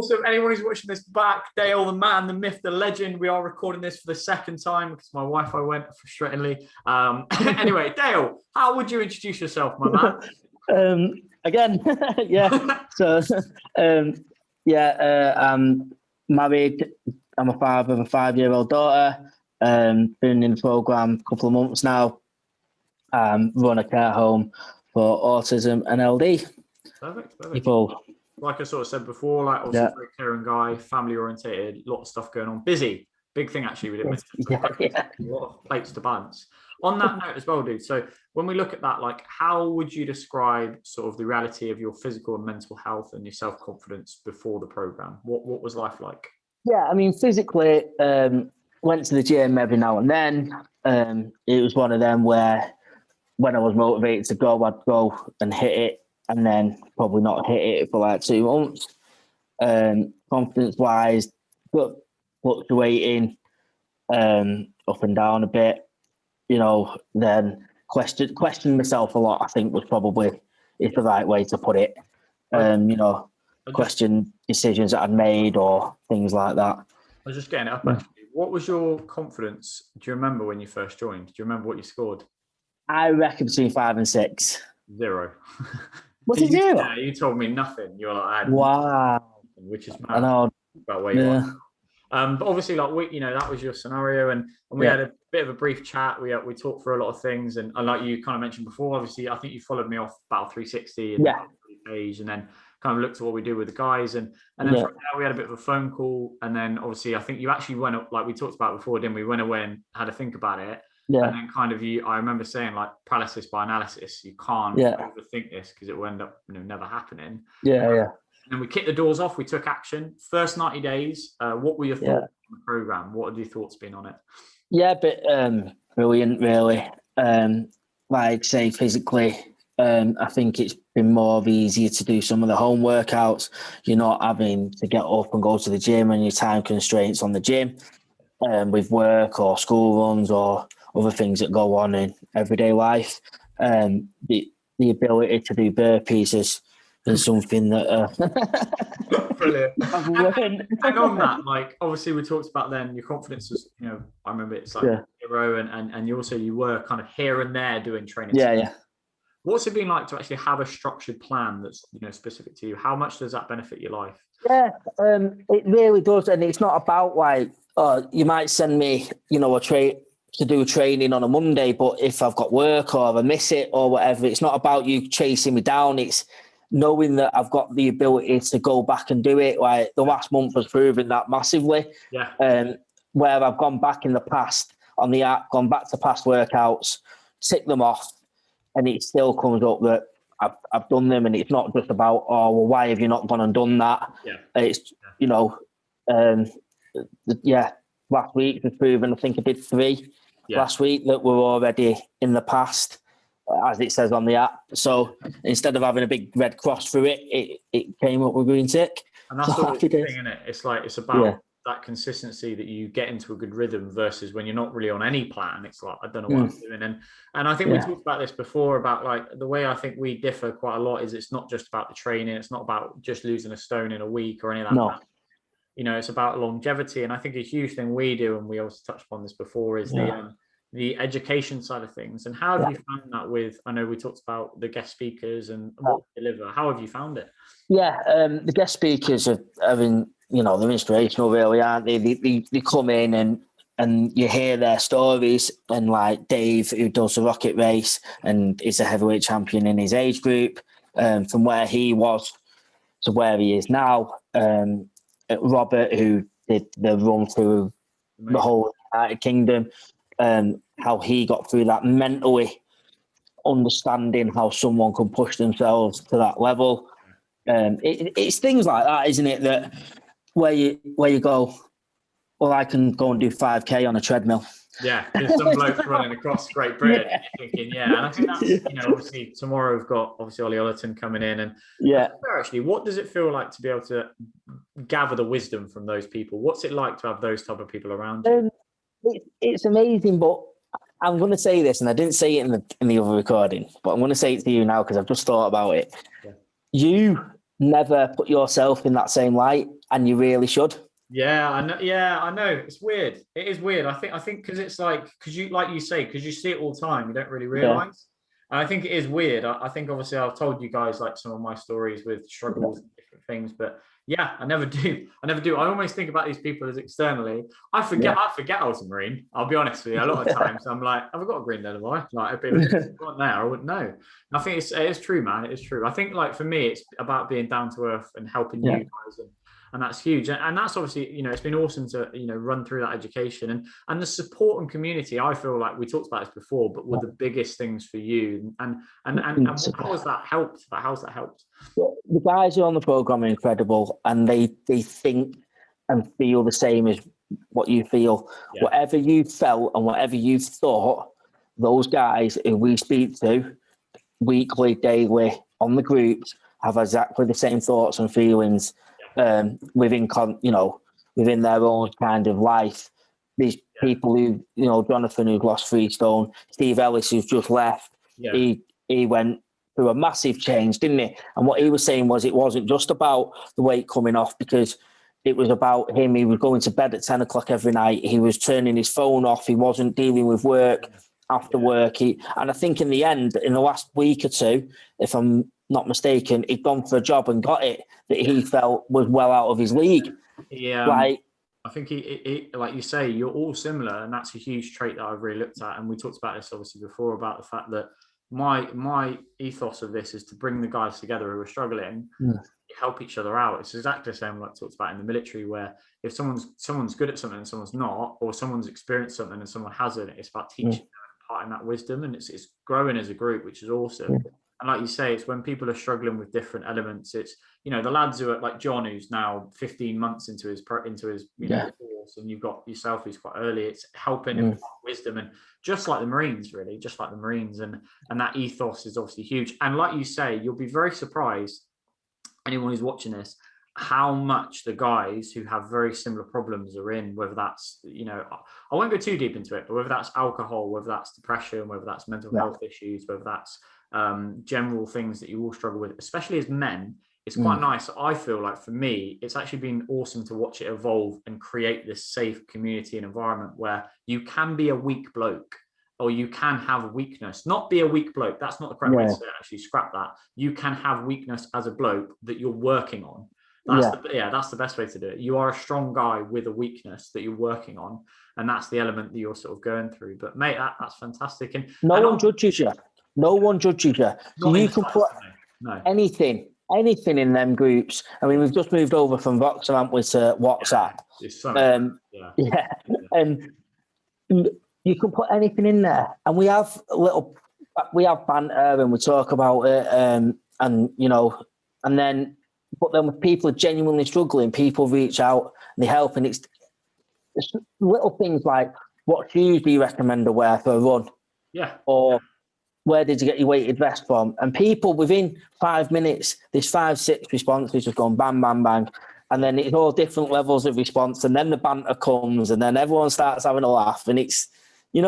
Also, anyone who's watching this back, Dale, the man, the myth, the legend. We are recording this for the second time because my Wi-Fi went frustratingly. Anyway, Dale, how would you introduce yourself, my man? Again, yeah. So, I'm married. I'm a father of a 5-year-old daughter. Been in the program a couple of months now. Run a care home for autism and LD. Perfect. People. Like I sort of said before, like obviously very caring guy, family orientated, a lot of stuff going on. Busy, big thing actually. We didn't mention a lot of plates to balance. On that note as well, dude. So when we look at that, like, how would you describe sort of the reality of your physical and mental health and your self-confidence before the program? What was life like? Yeah, I mean, physically, went to the gym every now and then. It was one of them where when I was motivated to go, I'd go and hit it, and then probably not hit it for like 2 months. Confidence-wise, but fluctuating up and down a bit. You know, then question myself a lot, I think is the right way to put it. Question decisions that I'd made or things like that. I was just getting it up actually. What was your confidence? Do you remember when you first joined? Do you remember what you scored? I reckon between 5 and 6. 0. Was it 0? Yeah, you told me nothing. You're like, wow. Which is mad. I know. About where you are. But obviously, like that was your scenario, and we had a bit of a brief chat. We talked through a lot of things, and like you kind of mentioned before, obviously, I think you followed me off Battle 360 and page, and then kind of looked at what we do with the guys, and then from there we had a bit of a phone call, and then obviously I think you actually went up, like we talked about before, didn't we? Went away and had a think about it. Yeah. And then kind of I remember saying like paralysis by analysis, you can't overthink this because it will end up never happening. And then we kicked the doors off. We took action. First 90 days. What were your thoughts on the program? What have your thoughts been on it? Yeah, but brilliant, really. Like say physically, I think it's been more easier to do some of the home workouts. You're not having to get up and go to the gym and your time constraints on the gym with work or school runs or other things that go on in everyday life. The ability to do burpees is something that brilliant. And on that, like obviously we talked about then your confidence was, I remember it's like 0, and you were kind of here and there doing training. What's it been like to actually have a structured plan that's specific to you? How much does that benefit your life? It really does, and it's not about like you might send me to do training on a Monday, but if I've got work or I miss it or whatever, it's not about you chasing me down. It's knowing that I've got the ability to go back and do it. Like the last month has proven that massively. Where I've gone back in the past on the app, gone back to past workouts, tick them off, and it still comes up that I've done them, and it's not just about, oh, well, why have you not gone and done that? It's, last week was proven, I think I did 3 last week that were already in the past, as it says on the app. So instead of having a big red cross through it came up with green tick. And that's the thing, isn't it? It's like, it's about that consistency that you get into a good rhythm versus when you're not really on any plan. It's like, I don't know what I'm doing. And I think we talked about this before about like the way I think we differ quite a lot is it's not just about the training. It's not about just losing a stone in a week or any of that. No. It's about longevity. And I think a huge thing we do, and we also touched upon this before, is the education side of things. And how have you found that with, I know we talked about the guest speakers and what they deliver. How have you found it? The guest speakers are they're inspirational, really, aren't they? They come in and you hear their stories, and like Dave, who does the rocket race and is a heavyweight champion in his age group, from where he was to where he is now. Robert, who did the run through the whole United Kingdom, how he got through that mentally, understanding how someone can push themselves to that level. It's things like that, isn't it? That where you go, well, I can go and do 5K on a treadmill. Yeah, there's some blokes running across Great Britain. Thinking, and I think that's obviously tomorrow we've got obviously Ollie Ollerton coming in, and actually, what does it feel like to be able to gather the wisdom from those people? What's it like to have those type of people around you? It's amazing, but I'm going to say this, and I didn't say it in the other recording, but I'm going to say it to you now because I've just thought about it. You never put yourself in that same light, and you really should. Yeah, I know. Yeah, I know. It's weird. It is weird. I think because it's because you, like you say, because you see it all the time, you don't really realize. And I think it is weird. I think obviously I've told you guys like some of my stories with struggles and different things, but yeah, I never do. I never do. I always think about these people as externally. I forget. I forget I was a Marine. I'll be honest with you. A lot of times I'm like, have I got a green then? Have I? Like, if it was not there, I wouldn't know. And I think it is true, man. It is true. I think like for me, it's about being down to earth and helping you guys and that's huge, and that's obviously it's been awesome to run through that education and the support and community. I feel like we talked about this before, but were the biggest things for you, and how has that helped? How's that helped? The guys who are on the program are incredible, and they think and feel the same as what you feel. Whatever you felt and whatever you thought, those guys who we speak to weekly, daily on the groups have exactly the same thoughts and feelings. Within their own kind of life. These people who, Jonathan who's lost 3 stone, Steve Ellis who's just left, he went through a massive change, didn't he? And what he was saying was it wasn't just about the weight coming off, because it was about him. He was going to bed at 10 o'clock every night. He was turning his phone off. He wasn't dealing with work after work. And I think in the end, in the last week or two, if I'm not mistaken, he'd gone for a job and got it that he felt was well out of his league. I think he like you say, you're all similar, and that's a huge trait that I've really looked at. And we talked about this obviously before, about the fact that my ethos of this is to bring the guys together who are struggling, help each other out. It's exactly the same like I talked about in the military, where if someone's good at something and someone's not, or someone's experienced something and someone hasn't, it's about teaching them, imparting that wisdom, and it's growing as a group, which is awesome. And like you say, it's when people are struggling with different elements. It's the lads who are like John, who's now 15 months into his course, and you've got yourself who's quite early. It's helping him with wisdom, and just like the Marines, really, and that ethos is obviously huge. And like you say, you'll be very surprised, anyone who's watching this, how much the guys who have very similar problems are in, whether that's I won't go too deep into it, but whether that's alcohol, whether that's depression, whether that's mental health issues, whether that's general things that you all struggle with, especially as men. It's quite nice. I feel like for me, it's actually been awesome to watch it evolve and create this safe community and environment where you can be a weak bloke, or you can have a weakness, not be a weak bloke. That's not the correct way to say it. Actually, scrap that. You can have weakness as a bloke that you're working on. That's the best way to do it. You are a strong guy with a weakness that you're working on, and that's the element that you're sort of going through. But mate, that's fantastic. And no one judges you. No one judges you. So you can put anything in them groups. I mean, we've just moved over from Voxer, haven't we, to WhatsApp. And you can put anything in there, and we have banter and we talk about it, and then. But then when people are genuinely struggling, people reach out and they help, and it's little things like, what shoes do you recommend to wear for a run? Or where did you get your weighted vest from? And people within 5 minutes, there's 5-6 responses just going bang, bang, bang. And then it's all different levels of response. And then the banter comes, and then everyone starts having a laugh. And it's, And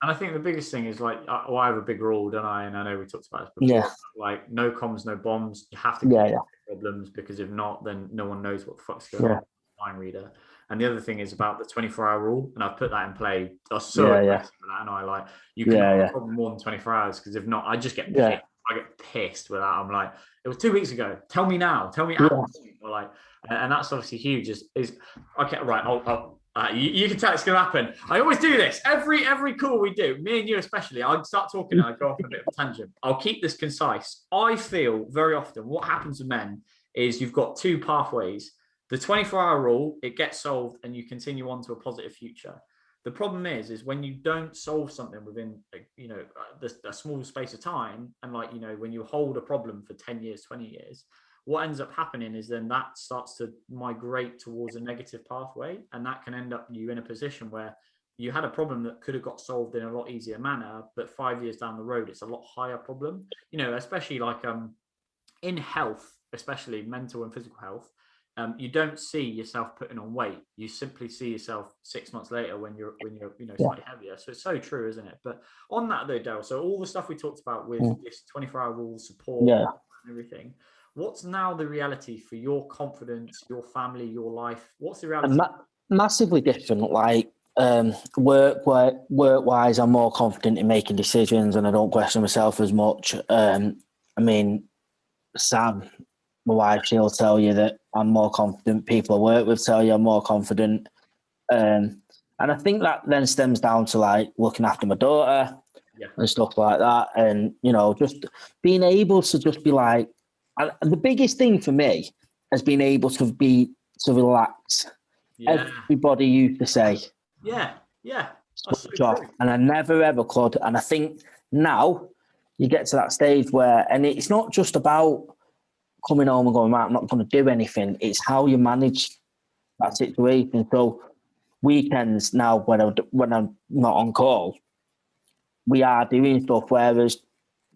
I think the biggest thing is like, I have a big rule, don't I? And I know we talked about this before. Like, no comms, no bombs. You have to problems, because if not, then no one knows what the fuck's going on. Mind reader. And the other thing is about the 24-hour rule, and I've put that in play. I was so aggressive with that, and I like, you can't have a problem more than 24 hours, because if not, I just get pissed. I get pissed with that. I'm like, it was 2 weeks ago. Tell me now. Tell me after. Or like, and that's obviously huge. Is okay, right? You can tell it's going to happen. I always do this. Every call we do, me and you especially, I start talking and I go off a bit of a tangent. I'll keep this concise. I feel very often what happens with men is you've got 2 pathways. The 24-hour rule, it gets solved and you continue on to a positive future. The problem is when you don't solve something within, a small space of time, and when you hold a problem for 10 years, 20 years, what ends up happening is then that starts to migrate towards a negative pathway, and that can end up you in a position where you had a problem that could have got solved in a lot easier manner, but 5 years down the road, it's a lot higher problem, especially like in health, especially mental and physical health. You don't see yourself putting on weight. You simply see yourself 6 months later when you're slightly heavier. So it's so true, isn't it? But on that though, Dale, so all the stuff we talked about with this 24-hour rule support and everything, What's now the reality for your confidence, your family, your life? What's the reality? Massively different. Like work wise, I'm more confident in making decisions, and I don't question myself as much. I mean, Sam, my wife, she'll tell you that I'm more confident. People I work with tell you I'm more confident. And I think that then stems down to like looking after my daughter and stuff like that. And, you know, just being able to just be like, the biggest thing for me has been able to relax. Yeah. Everybody used to say, switch off. And I never ever could. And I think now you get to that stage where, and it's not just about coming home and going, right, I'm not going to do anything. It's how you manage that situation. So weekends now, when I'm not on call, we are doing stuff. Whereas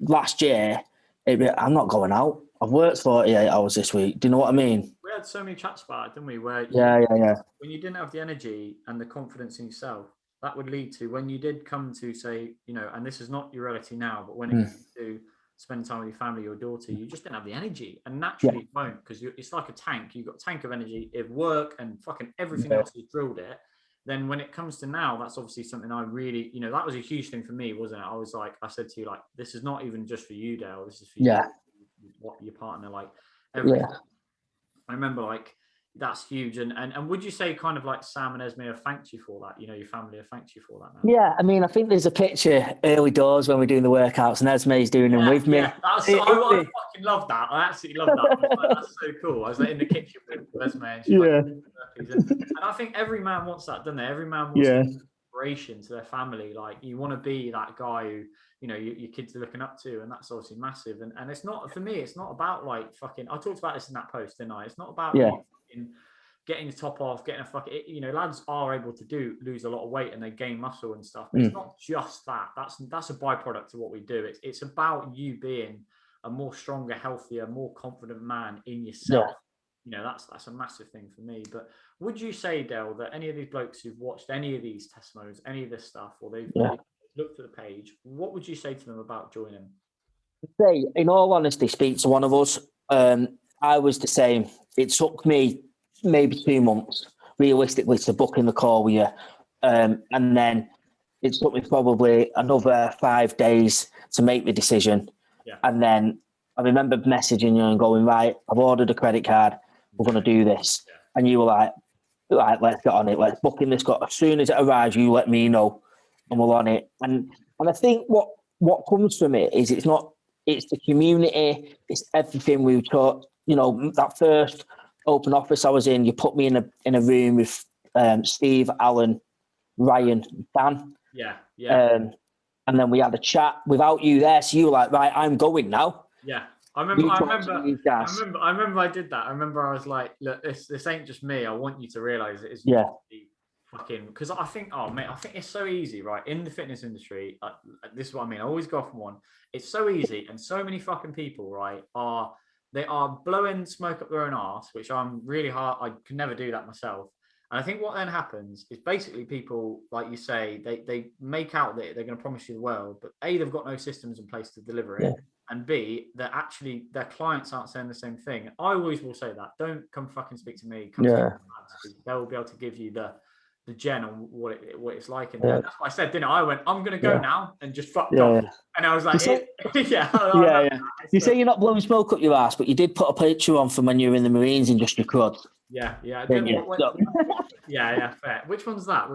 last year, I'm not going out. I've worked 48 hours this week. Do you know what I mean? We had so many chats about it, didn't we? Where when you didn't have the energy and the confidence in yourself, that would lead to when you did come to say, you know, and this is not your reality now, but when it comes to spend time with your family, your daughter, you just didn't have the energy, and naturally it won't, because it's like a tank. You've got a tank of energy. If work and fucking everything else has drilled it, then when it comes to now, that's obviously something I really, you know, that was a huge thing for me, wasn't it? I was like, I said to you, like, this is not even just for you, Dale. This is for you, what your partner, like everything. I remember, like, that's huge. And would you say kind of like Sam and Esme have thanked you for that? You know, your family have thanked you for that now? Yeah, I mean, I think there's a picture early doors when we're doing the workouts, and Esme's doing them with me. I fucking love that. I absolutely love that. That's so cool. I was like in the kitchen with Esme, and she's like, and I think every man wants that, doesn't they? Every man wants inspiration to their family. Like, you want to be that guy who, you know, your kids are looking up to, and that's obviously massive. And it's not, for me, it's not about like fucking, I talked about this in that post, didn't I? It's not about getting the top off, getting a fucking, you know, lads are able to lose a lot of weight and they gain muscle and stuff. But it's not just that. That's a byproduct of what we do. It's about you being a more stronger, healthier, more confident man in yourself. You know, that's a massive thing for me. But would you say, Dale, that any of these blokes who've watched any of these testimonies, any of this stuff, or they've looked at the page, what would you say to them about joining? Say, in all honesty, speak to one of us. I was the same. It took me maybe 2 months, realistically, to book in the call with you. And then it took me probably another 5 days to make the decision. And then I remember messaging you and going, right, I've ordered a credit card. We're going to do this. And you were like, let's get on it. Let's book in this. As soon as it arrives, you let me know, and we're on it. And I think what comes from it is it's the community. It's everything we've taught. You know, that first open office I was in, you put me in a room with Steve, Alan, Ryan, Dan. And then we had a chat without you there. So you were like, right, I'm going now. I remember I did that. I remember I was like, look, this ain't just me. I want you to realize it is fucking, because I think, oh mate, I think it's so easy, right? In the fitness industry, this is what I mean. I always go off on one. It's so easy, and so many fucking people, right, are blowing smoke up their own arse, which I'm really hard. I can never do that myself. And I think what then happens is basically people, like you say, they make out that they're going to promise you the world, but A, they've got no systems in place to deliver it. And B, that actually their clients aren't saying the same thing. I always will say that. Don't come fucking speak to me. Come to me, they'll be able to give you the gen on what it's like. And that's what I said, didn't I? I went, I'm going to go now, and just fucked off. And I was like, You say you're not blowing smoke up your ass, but you did put a picture on from when you were in the Marines in just your crud. Fair. Which one's that?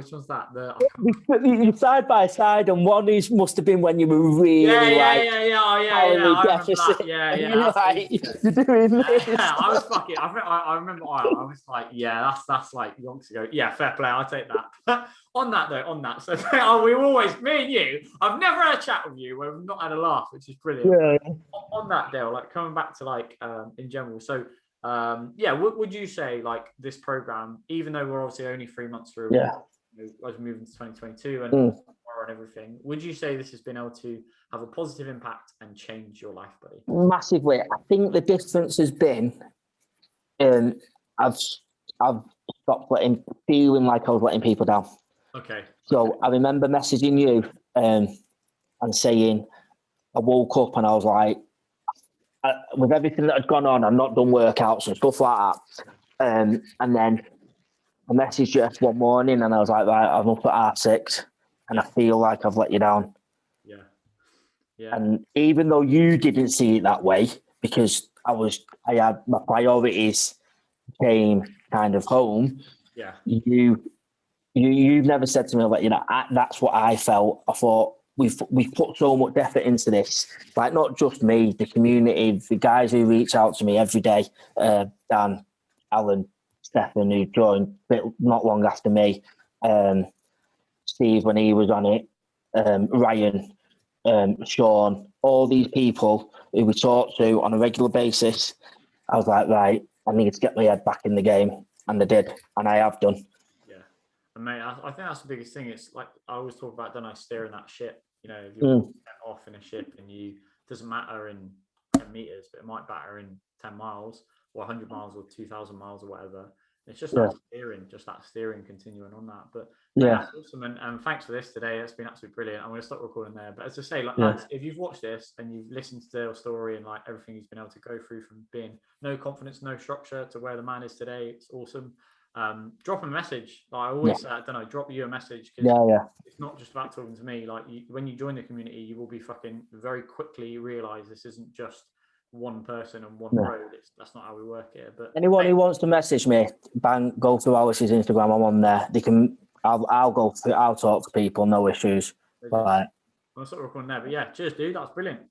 You're side by side, and one must have been when you were really deficit. You're doing this. I was fucking. I remember. I was like, that's like yonks ago. Yeah, fair play. I'll take that. On that. So we always, me and you, I've never had a chat with you where we've not had a laugh, which is brilliant. On that, Dale, like coming back to like in general. So. Would you say like this program, even though we're obviously only 3 months through, as we move into 2022 and everything, would you say this has been able to have a positive impact and change your life, buddy? Massively. I think the difference has been, I've stopped feeling like I was letting people down. So I remember messaging you and saying, I woke up and I was like, with everything that had gone on, I'd not done workouts and stuff like that. And then I messaged you one morning and I was like, right, I'm up at R6 and I feel like I've let you down. Yeah. Yeah. And even though you didn't see it that way, because I had my priorities came kind of home. Yeah. You've never said to me, like, that's what I felt. I thought we've put so much effort into this, like not just me, the community, the guys who reach out to me every day, Dan, Alan, Stefan, who joined not long after me, Steve when he was on it, Ryan, Sean, all these people who we talk to on a regular basis. I was like, right, I need to get my head back in the game, and I did, and I have done. Yeah, and mate, I think that's the biggest thing. It's like I always talk about, don't I, steering that ship. You know, if you're off in a ship and doesn't matter in 10 meters, but it might batter in 10 miles or 100 miles or 2,000 miles or whatever. It's just that steering, continuing on that. But that's awesome. And thanks for this today. It's been absolutely brilliant. I'm going to stop recording there. But as I say, like, lads, if you've watched this and you've listened to Dale's story and like everything he's been able to go through from being no confidence, no structure to where the man is today, it's awesome. Drop him a message. Like I always say, I don't know, drop you a message because it's not just about talking to me. Like when you join the community, you will be fucking very quickly realize this isn't just one person and one road. That's not how we work here. But anyone who wants to message me, go through Alice's Instagram. I'm on there. They can. I'll go through. I'll talk to people. No issues. Right. I'm sort of recording there. But yeah, cheers, dude. That's brilliant.